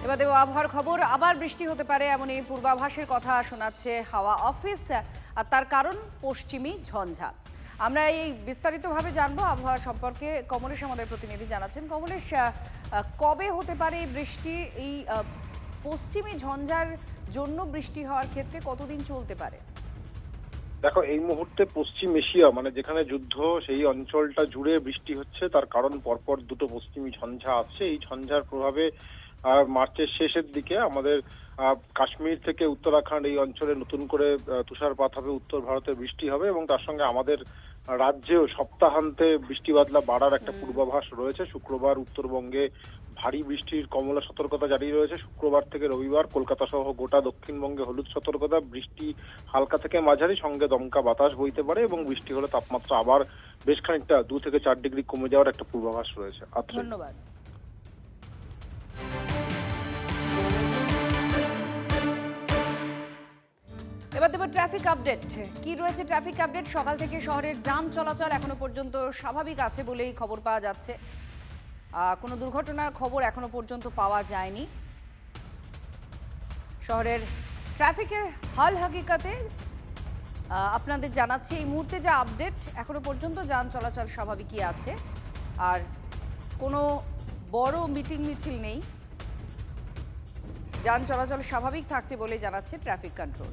এবার দেব আবহাওয়ার খবর। আবার বৃষ্টি হতে পারে এমনই পূর্বাভাসের কথা শোনাচ্ছে হাওয়া অফিস। আর তার কারণ পশ্চিমী ঝঞ্ঝা। আমরা এই বিস্তারিতভাবে জানবো আবহাওয়া সম্পর্কে। কমলেশ আমাদের প্রতিনিধি জানাচ্ছেন। কমলেশ, কবে হতে পারে এই বৃষ্টি? এই পশ্চিমী ঝঞ্ঝার জন্য বৃষ্টি হওয়ার ক্ষেত্রে কতদিন চলতে পারে? দেখো, এই মুহূর্তে পশ্চিম এশিয়া মানে যেখানে যুদ্ধ সেই অঞ্চলটা জুড়ে বৃষ্টি হচ্ছে। তার কারণ পরপর দুটো পশ্চিমী ঝঞ্ঝা আসছে। এই ঝঞ্ঝার প্রভাবে মার্চের শেষের দিকে আমাদের কাশ্মীর থেকে উত্তরাখণ্ড এই অঞ্চলে নতুন করে তুষারপাত হবে, উত্তর ভারতে বৃষ্টি হবে এবং তার সঙ্গে আমাদের রাজ্যেও সপ্তাহান্তে বৃষ্টি বাদলা বাড়ার একটা পূর্বাভাস রয়েছে। শুক্রবার উত্তরবঙ্গে ভারী বৃষ্টির কমলা সতর্কতা জারি রয়েছে। শুক্রবার থেকে রবিবার কলকাতা সহ গোটা দক্ষিণবঙ্গে হলুদ সতর্কতা। বৃষ্টি হালকা থেকে মাঝারি, সঙ্গে দমকা বাতাস বইতে পারে এবং বৃষ্টি হলে তাপমাত্রা আবার বেশ খানিকটা 2 থেকে 4 ডিগ্রি কমে যাওয়ার একটা পূর্বাভাস রয়েছে। ধন্যবাদ। এবার দেব ট্রাফিক আপডেট। কি রয়েছে ট্রাফিক আপডেট? সকাল থেকে শহরের যান চলাচল এখনো পর্যন্ত স্বাভাবিক আছে বলেই খবর পাওয়া যাচ্ছে। কোনো দুর্ঘটনার খবর এখনো পর্যন্ত পাওয়া যায়নি। শহরের ট্রাফিকের হাল হাকিকাতে আপনাদের জানাচ্ছি এই মুহূর্তে যা আপডেট। এখনো পর্যন্ত যান চলাচল স্বাভাবিকই আছে, আর কোনো বড় মিটিং মিছিল নেই। যান চলাচল স্বাভাবিক থাকছে বলে জানাচ্ছে ট্রাফিক কন্ট্রোল।